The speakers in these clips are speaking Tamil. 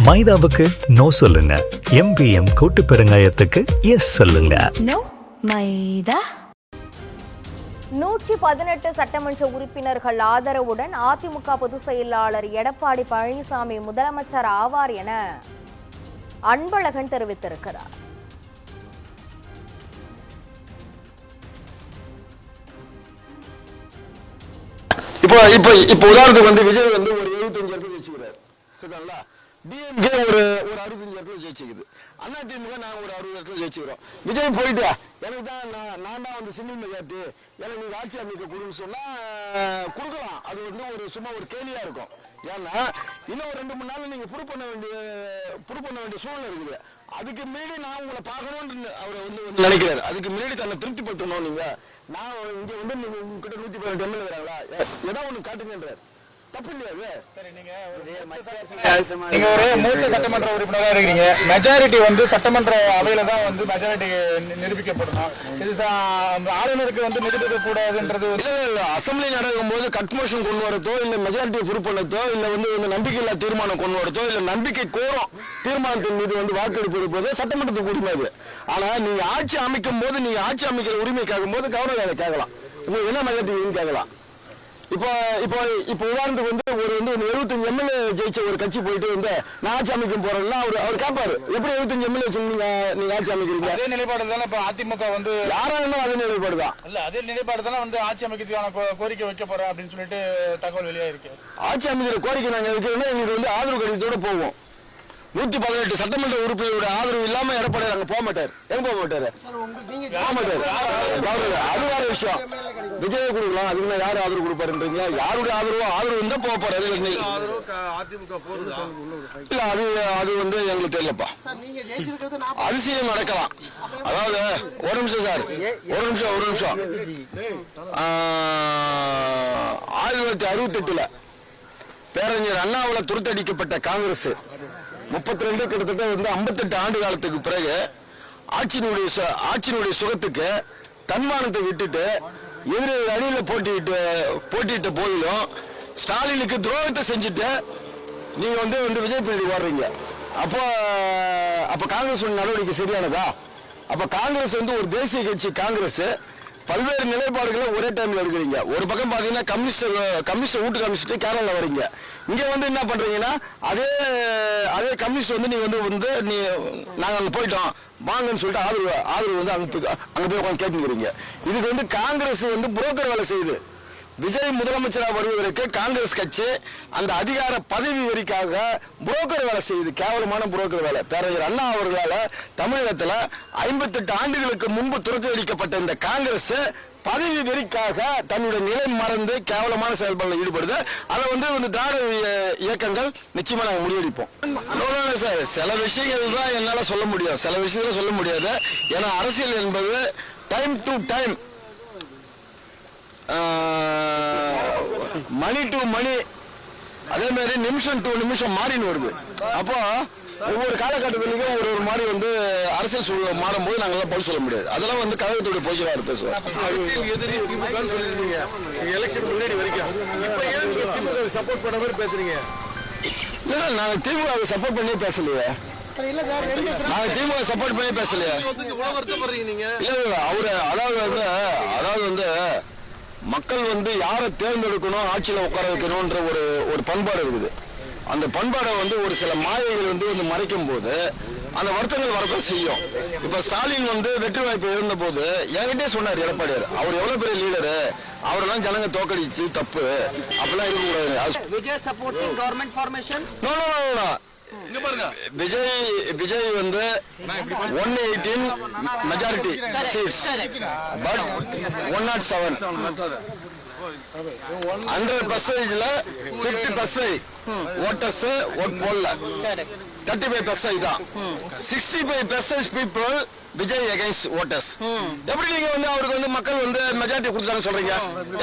மைதாவுக்கு நோ சொல்லுங்க. MPM கூட்டு பெருங்காயத்துக்கு எஸ் சொல்லுங்க. நோ மைதா. 118 சட்டமன்ற உறுப்பினர்கள் ஆதரவுடன் அதிமுக பொதுச் செயலாளர் எடப்பாடி பழனிசாமி முதலமைச்சர் ஆவார் என அன்பழகன் தெரிவித்திருக்கிறார். இப்போ உதாரணத்துக்கு வந்து விஜய் வந்து ஒரு 75 இடத்துல ஜெயிச்சுக்கிறாரு, சரிங்களா? டிஎம்கே ஒரு 65 இடத்துல ஜெயிச்சுக்குது. அதிமுக நாங்கள் ஒரு 60 இடத்துல ஜெயிச்சுக்கிறோம். விஜய் போயிட்டு எனக்கு தான் நான் தான் வந்து சிங்கிள் மெஜாரிட்டி, எனக்கு நீங்கள் ஆட்சி அமைக்க கொடுன்னு சொன்னால் கொடுக்கலாம். அது வந்து சும்மா ஒரு கேலியாக இருக்கும். ஏன்னா இன்னும் ஒரு 2-3 நாள் நீங்கள் ப்ரூவ் பண்ண வேண்டிய சூழ்நிலை இருக்குது. அதுக்கு மீறி நான் உங்களை பார்க்கணும்னு அவர் வந்து நினைக்கிறாரு. அதுக்கு மீறி தன்னை திருப்திப்படுத்தணும். நீங்கள் நான் இங்கே வந்து நீங்கள் உங்ககிட்ட 118 எம்எல்ஏ வராங்களா, ஏதாவது ஒன்று காட்டுங்கன்றார். தப்பு இல்லையா? சரி, நீங்க ஒரு மூத்த சட்டமன்ற உறுப்பினராக இருக்கிறீங்க. மெஜாரிட்டி வந்து சட்டமன்ற அவையில தான் வந்து மெஜாரிட்டி நிரூபிக்கப்படணும். இது ஆளுநருக்கு வந்து நிரூபிக்கக்கூடாதுன்றது அசம்பிளி நடக்கும் போது கட் மோஷன் கொண்டு வரதோ, இல்லை மெஜாரிட்டியை ப்ரூவ் பண்ணதோ, இல்லை வந்து நம்பிக்கையில்லா தீர்மானம் கொண்டு வரதோ, இல்லை நம்பிக்கை கோரும் தீர்மானத்தின் மீது வந்து வாக்கெடுப்பு போது சட்டமன்றத்துக்கு உரிமை அது. ஆனா நீங்க ஆட்சி அமைக்கும் போது, நீங்க ஆட்சி அமைக்கிற உரிமை கேட்கும் போது கவர்னர் கேட்கலாம், உங்களுக்கு என்ன மெஜாரிட்டி கேட்கலாம். இப்போ உதாரணத்துக்கு வந்து ஒரு 75 எம்எல்ஏ ஜெயிச்ச ஒரு கட்சி போயிட்டு வந்து நான் ஆட்சி அமைக்கும் போறேன்னா அவர் கேட்பாரு, எப்படி 75 எம்எல்ஏ நீங்க ஆட்சி அமைக்கிறீங்க? அதே நிலைப்பாடு தானே இப்ப அதிமுக வந்து யாரா இருந்தாலும் அதே நிலைப்பாடு தான். இல்ல, அதே நிலைப்பாடு தானே வந்து ஆட்சி அமைக்கிறதுக்கான கோரிக்கை வைக்க போறேன் அப்படின்னு சொல்லிட்டு தகவல் வெளியா இருக்கு. ஆட்சி அமைக்கிற கோரிக்கை நாங்க வைக்கிறோம்னா எங்களுக்கு வந்து ஆதரவு கடிதத்தோட போவோம். 118 சட்டமன்ற உறுப்பினரோட ஆதரவு இல்லாம எடப்பாடி அங்க போக மாட்டார். எங்க போக மாட்டாரு? அது வேற விஷயம். விஜய கொடுக்கலாம், அதுக்கு யாரு ஆதரவு கொடுப்பாருன்றீங்க? யாருடைய ஆதரவு இருந்தா போக போறாரு. இல்ல, அது வந்து எங்களுக்கு தெரியலப்பா. அதிசயம் நடக்கலாம். அதாவது ஒரு நிமிஷம் சார், ஒரு நிமிஷம் 1968 பேரறிஞர் அண்ணாவால் துருத்தடிக்கப்பட்ட காங்கிரஸ் 32 கிட்டத்தட்ட வந்து 58 ஆண்டு காலத்துக்கு பிறகு ஆட்சியினுடைய சுகத்துக்கு தன்மானத்தை விட்டுட்டு எதிர அணியில போட்டியிட்ட போதிலும் ஸ்டாலினுக்கு துரோகத்தை செஞ்சுட்டு நீங்க வந்து விஜய் பின்னாடி ஓடுறீங்க. அப்ப காங்கிரஸ் நடவடிக்கை சரியானதா? அப்ப காங்கிரஸ் வந்து ஒரு தேசிய கட்சி. காங்கிரஸ் பல்வேறு நிலைப்பாடுகளை ஒரே டைம்ல எடுக்கிறீங்க. ஒரு பக்கம் பாத்தீங்கன்னா கம்யூனிஸ்ட் வீட்டு கம்யூனிஸ்ட் கேரளால வரீங்க. இங்க வந்து என்ன பண்றீங்கன்னா அதே கம்யூனிஸ்ட் வந்து நீங்க வந்து நாங்க அங்க போயிட்டோம் வாங்கன்னு சொல்லிட்டு ஆதரவு வந்து அங்க போய் உட்காந்து கேட்டுக்கிறீங்க. இதுக்கு வந்து காங்கிரஸ் வந்து புரோக்கர் வேலை செய்யுது. விஜய் முதலமைச்சராக வருவதற்கு காங்கிரஸ் கட்சி அந்த அதிகார பதவி வரிக்காக புரோக்கர் வேலை செய்யுது. கேவலமான புரோக்கர் வேலை. பேரறிஞர் அண்ணா அவர்களால் தமிழகத்தில் 58 ஆண்டுகளுக்கு முன்பு துரத்தடிக்கப்பட்ட இந்த காங்கிரஸ் பதவி வெறிக்காக தன்னுடைய நிலை மறந்து கேவலமான செயல்பாடுகளில் ஈடுபடுது. அதை வந்து திராவிட இயக்கங்கள் நிச்சயமா நாங்கள் முறியடிப்போம். சார், சில விஷயங்கள் தான் என்னால் சொல்ல முடியும், சில விஷயத்துல சொல்ல முடியாது. ஏன்னா அரசியல் என்பது டைம் டு டைம், மணி டு மணி, அதே மாதிரி நிமிஷம் டு நிமிஷம் மாறின்னு வருது. அப்போ ஒவ்வொரு காலகட்டத்திலையும் ஒரு மாதிரி வந்து அரசியல் சூழல் மாறும் போது நாங்களாம் பதில் சொல்ல முடியாது. அதெல்லாம் வந்து கழகத்துடைய பொதுவாக பேசுவார். எலெக்ஷன் முன்னாடி வரைக்கும் சப்போர்ட் பண்ண மாதிரி பேசுறீங்க. இல்ல, நாங்க திமுக சப்போர்ட் பண்ணி பேசலையே. நாங்க திமுக சப்போர்ட் பண்ணி பேசலையே. இல்ல, அவரு அதாவது வந்து மக்கள் வந்து யாரை தேர்ந்தெடுக்கணும், ஆட்சியில் உட்கார வைக்கணும்ன்ற ஒரு பண்பாடு இருக்குது. அந்த பண்பாடை வந்து ஒரு சில மாயைகள் வந்து மறைக்கும் போது அந்த வருத்தங்கள் வரதான் செய்யும். இப்ப ஸ்டாலின் வந்து வெற்றி வாய்ப்பு இருந்த போது என்கிட்டே சொன்னார் எடப்பாடியார், அவர் எவ்வளவு பெரிய லீடரு, அவரெல்லாம் ஜனங்க தோக்கடிச்சு தப்பு அப்படிலாம் இருக்கக்கூடாது. விஜய் வந்து 118 மெஜாரிட்டி சீட்ஸ், பட் 107 100%ல 50% ஓட்டர்ஸ் ஓட் போடல. 35% தான். 65% பீப்புள் விஜய் அகைன்ஸ்ட் ஓட்டர்ஸ். எப்படி நீங்க வந்து அவருக்கு வந்து மக்கள் வந்து மெஜாரிட்டி கொடுத்தாங்க சொல்றீங்க?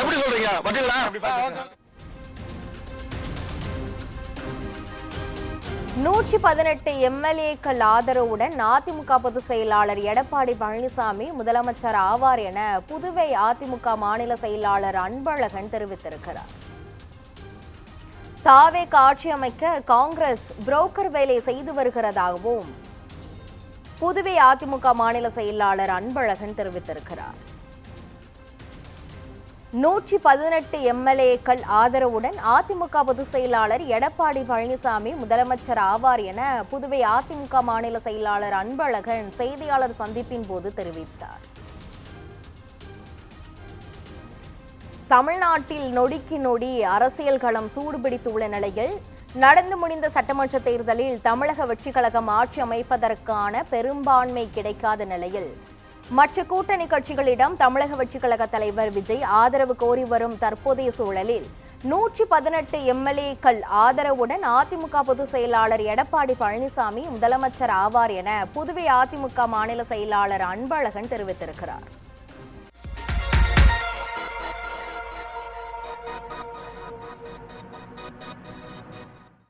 எப்படி சொல்றீங்க? பாத்தீங்களா? 118 எம்எல்ஏக்கள் ஆதரவுடன் அதிமுக பொதுச் செயலாளர் எடப்பாடி பழனிசாமி முதலமைச்சர் ஆவார் என புதுவை அதிமுக மாநில செயலாளர் அன்பழகன் தெரிவித்திருக்கிறார். தாவேக ஆட்சி அமைக்க காங்கிரஸ் புரோக்கர் வேலை செய்து வருகிறதாகவும் புதுவை அதிமுக மாநில செயலாளர் அன்பழகன் தெரிவித்திருக்கிறார். 118 எம்எல்ஏக்கள் ஆதரவுடன் அதிமுக பொதுச் செயலாளர் எடப்பாடி பழனிசாமி முதலமைச்சர் ஆவார் என புதுவை அதிமுக மாநில செயலாளர் அன்பழகன் செய்தியாளர் சந்திப்பின் போது தெரிவித்தார். தமிழ்நாட்டில் நொடிக்கு நொடி அரசியல் களம் சூடுபிடித்துள்ள நிலையில் நடந்து முடிந்த சட்டமன்ற தேர்தலில் தமிழக வெற்றிக் கழகம் ஆட்சி அமைப்பதற்கான பெரும்பான்மை கிடைக்காத நிலையில் மற்ற கூட்டணி கட்சிகளிடம் தமிழக வெற்றிக் கழக தலைவர் விஜய் ஆதரவு கோரி வரும் தற்போதைய சூழலில் 118 எம்எல்ஏக்கள் ஆதரவுடன் அதிமுக பொதுச் செயலாளர் எடப்பாடி பழனிசாமி முதலமைச்சர் ஆவார் என புதுவை அதிமுக மாநில செயலாளர் அன்பழகன் தெரிவித்திருக்கிறார்.